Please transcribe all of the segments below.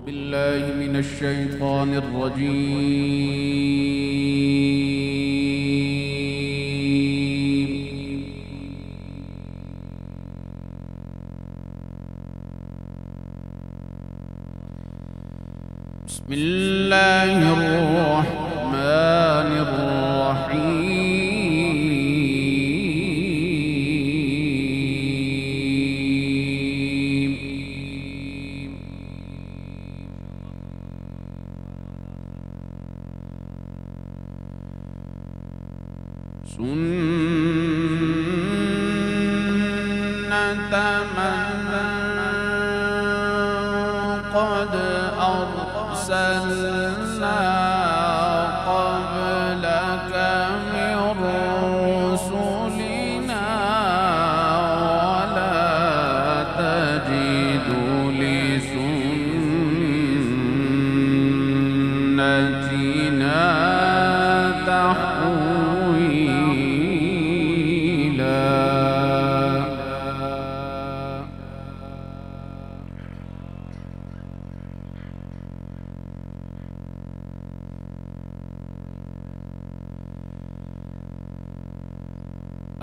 بالله من الشيطان الرجيم. بسم الله الرحمن الرحيم. سنة من قد أرسلنا قبلك من رسلنا ولا تجد لسنتنا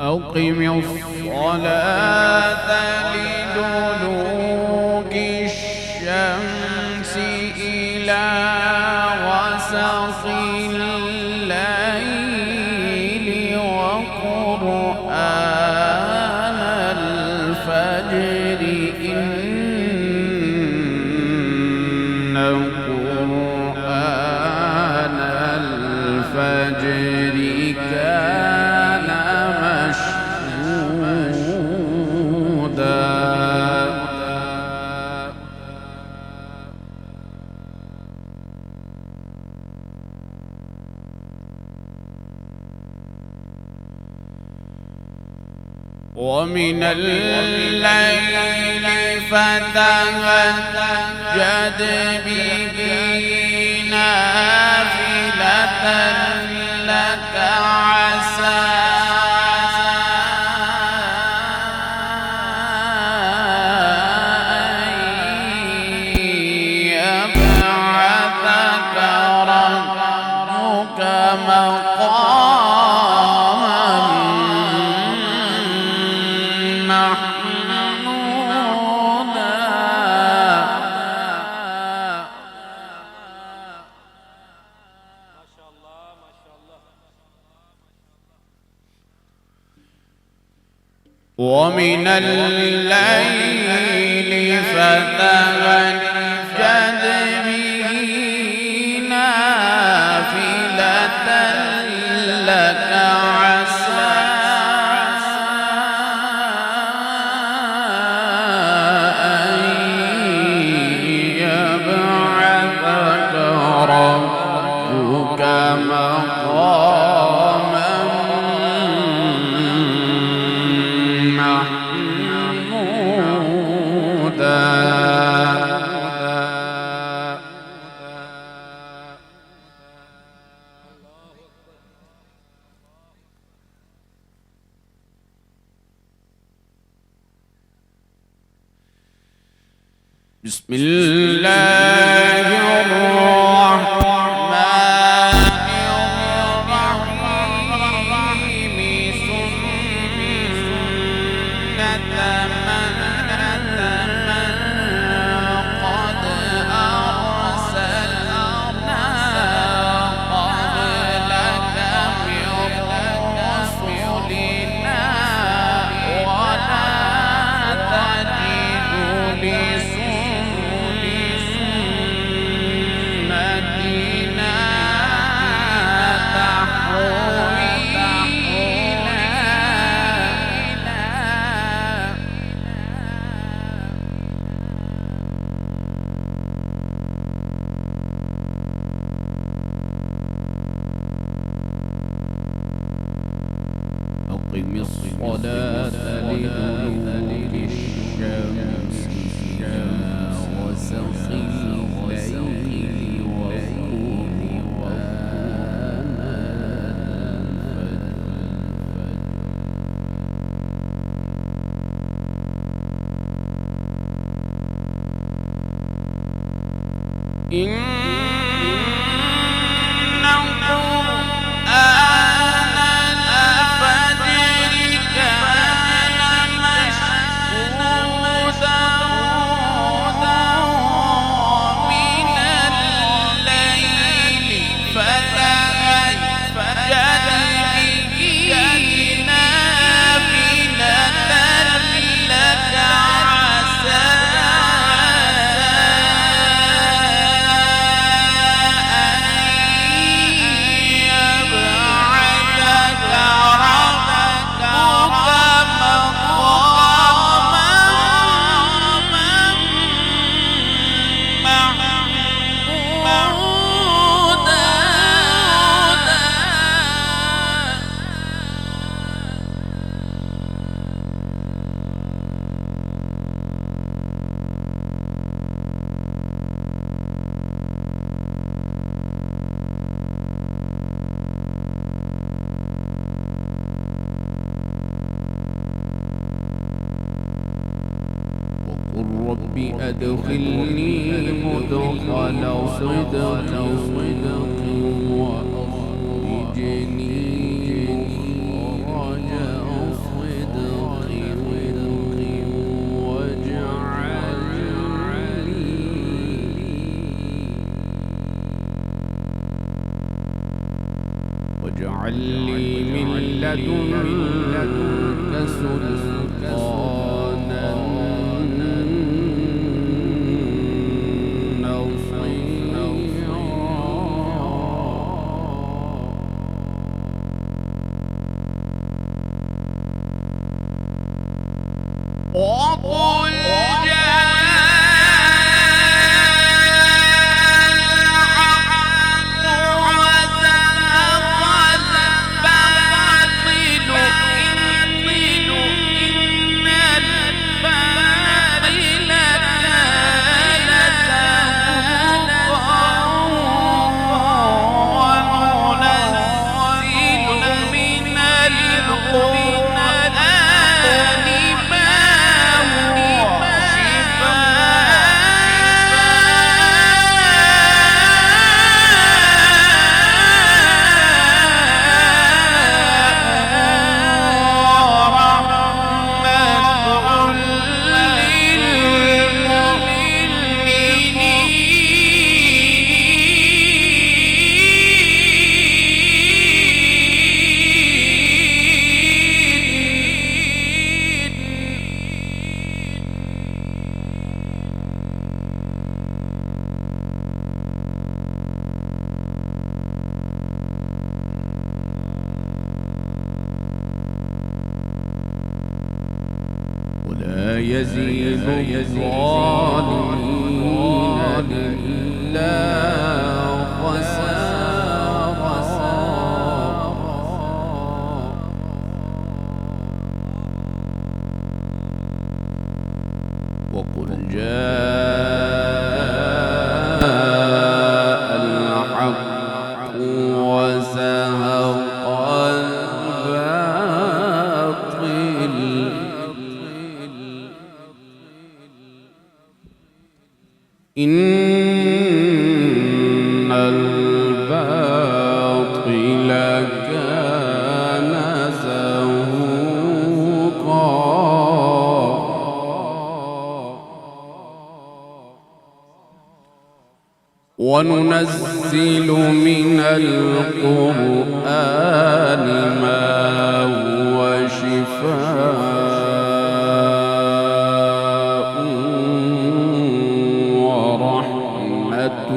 أقم الصلاة لدلوك الشمس إلى غسق الليل وقرآن الفجر إن قرآن الفجر كان مشهودا. ومن الليل فتهجد به نافلة لك عسى أن يبعثك ربك مقاما محمودا. ومن الليل فتهجد به نافلة لك عسى أن يبعثك ربك مقاما محمودا. بسم الله الرحمن الرحيم. سنة من قد أرسلنا قبلك من رسلنا ولا تجد لسنتنا أقم الصلاة لدلوك الشمس إلى غسق الليل وقرآن الفجر إن قل رب أدخلني مدخل صدق وأخرجني مخرج صدق واجعل لي من لدنك سلطانا وقل ولا يزيد الظالمين إلا خسارا وقل جاء الحق وزهق الباطل إن الباطل كان زهوقا وننزل من القرآن ما هو شفاء ورحمة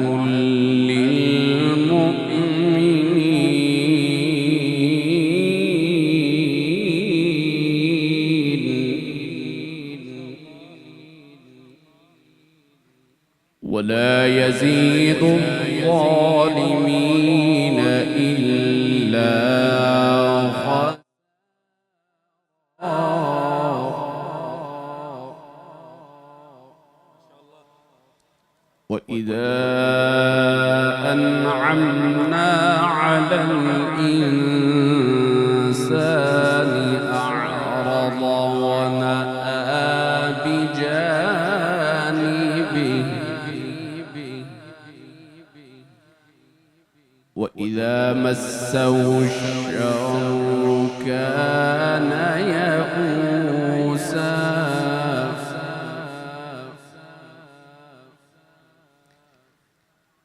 ولا يزيد الظالمين إلا خسارا وإذا أنعمنا على الإنسان أعرض ونأى بجانبه وإذا مسه الشر كان يئوسا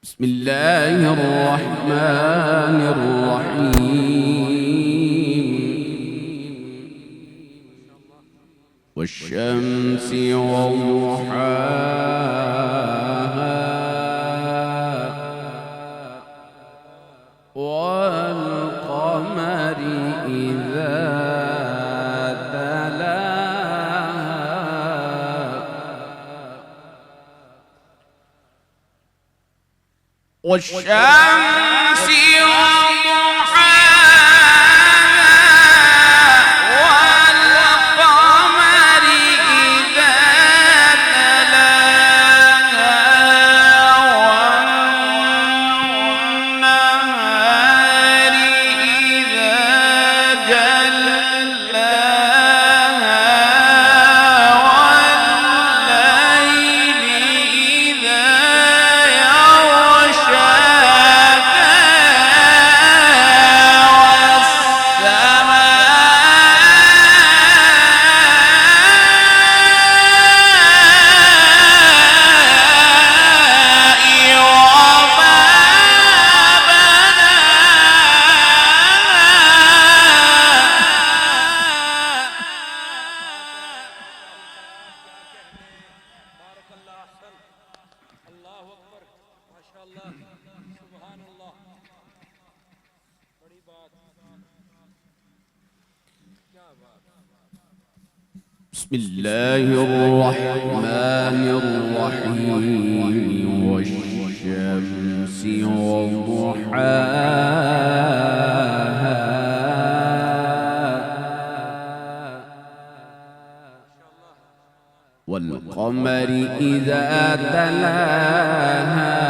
بسم الله الرحمن الرحيم والشمس وضحاها والقمر إذا تلاها والشمس بسم الله الرحمن الرحيم والشمس وضحاها والقمر إذا تلاها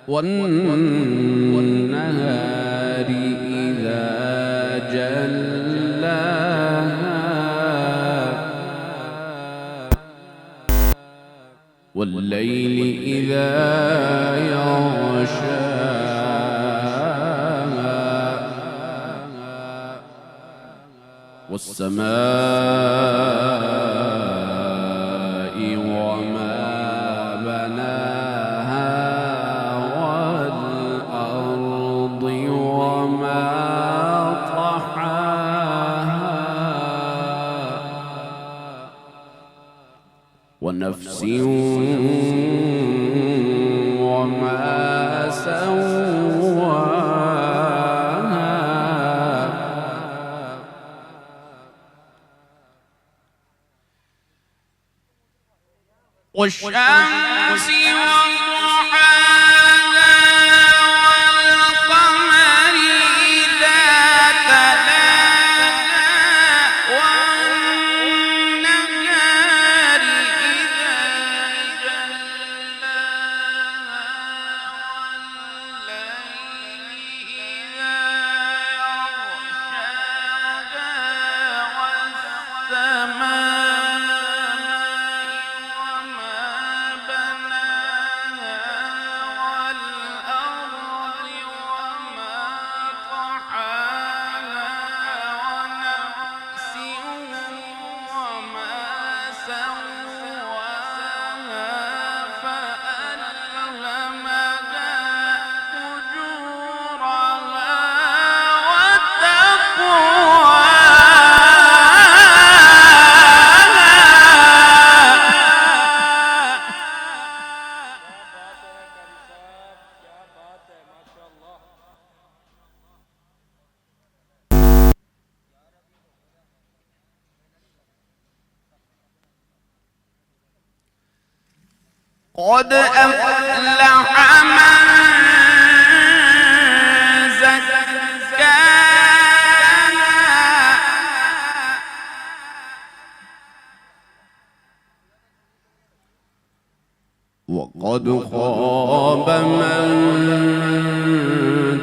والنهار إذا جلاها والليل إذا يغشاها والسماء وما بناها والأرض وما طحاها ونفس وما سواها والشمس وضحاها والقمر إذا تلاها والنهار إذا جلاها والليل إذا يغشاها والسماء قد أفلح من زكاها وقد خاب من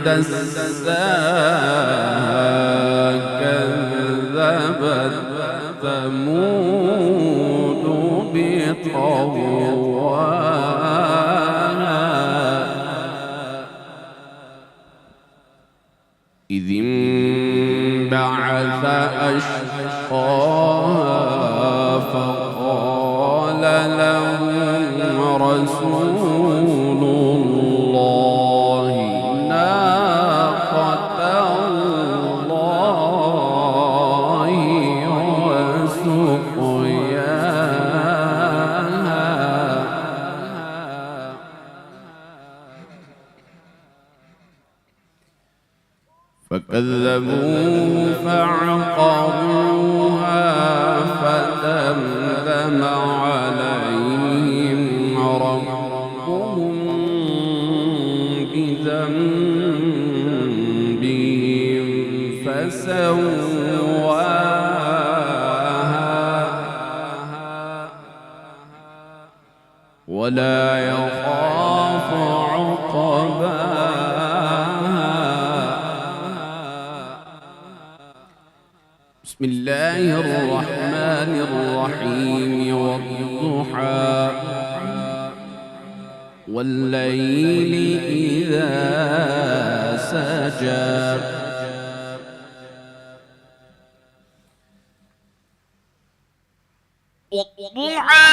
دساها كذبت ثمود بطغواها رسول الله ناقة الله وسقياها فكذبوه فعقروها فدمدم عليهم ربهم بذنبهم فسواها ولا يخاف عقباها. بسم الله الرحمن الرحيم والضحى والليل إذا سجى والضحى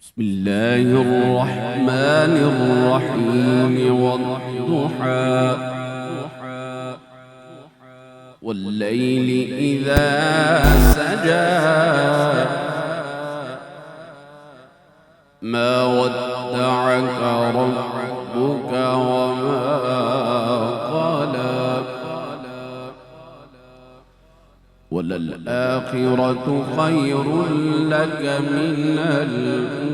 بسم الله الرحمن الرحيم والضحى والليل إذا سجى ما ودعك ربك وما قلى وللآخرة خير لك من الأولى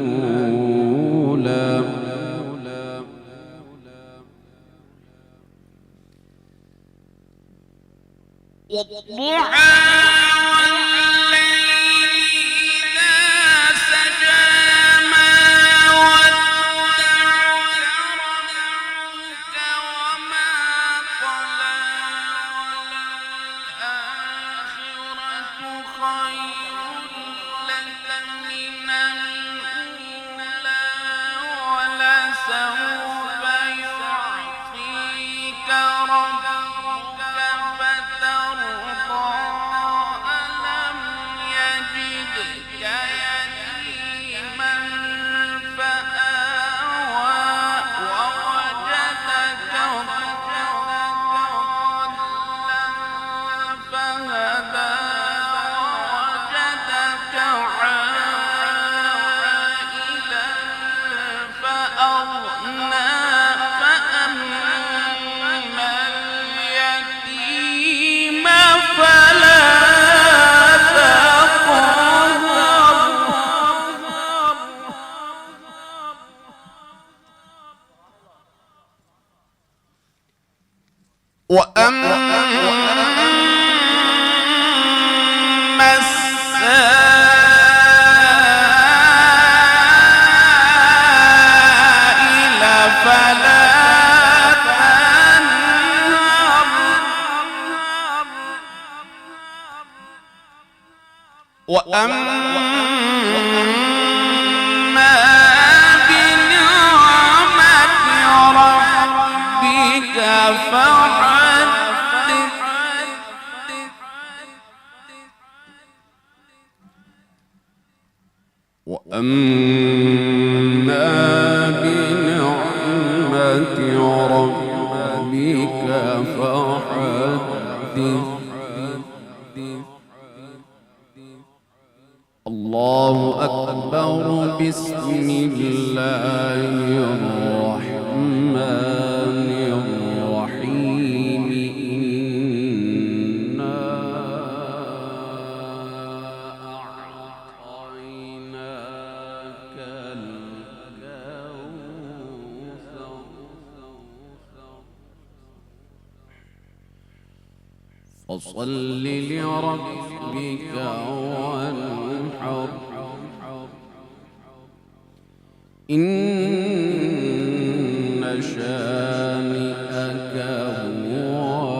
والضحى وأما السائل فلا تنهر وأما بنعمة ربك فحدث وأما بنعمة ربك فحدث فصل لربك وانحر إن شانئك هو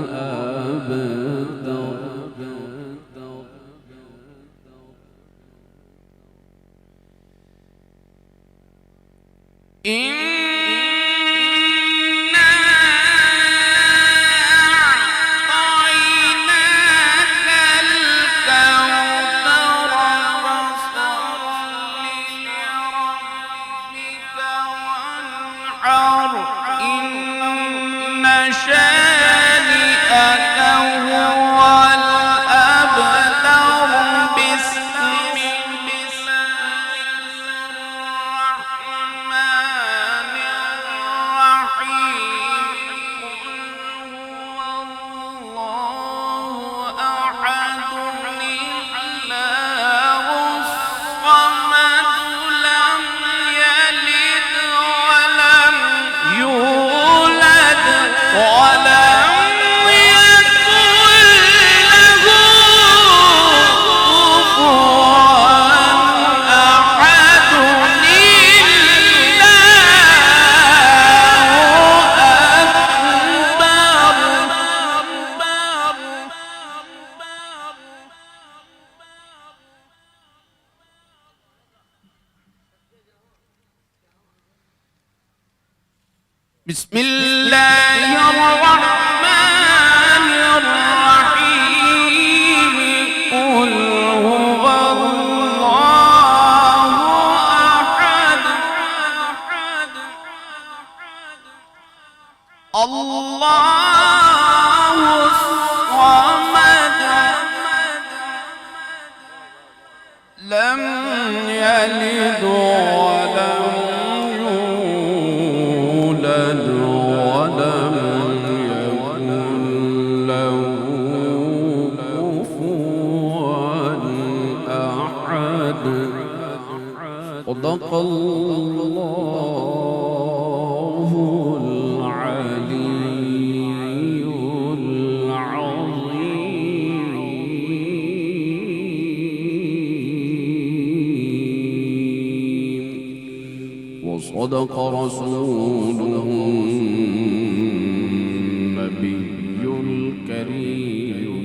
الأبتر بسم الله الرحمن الرحيم قل هو الله أحد الله الصمد لم يلد ولم صدق الله العلي العظيم وصدق رسوله النبي الكريم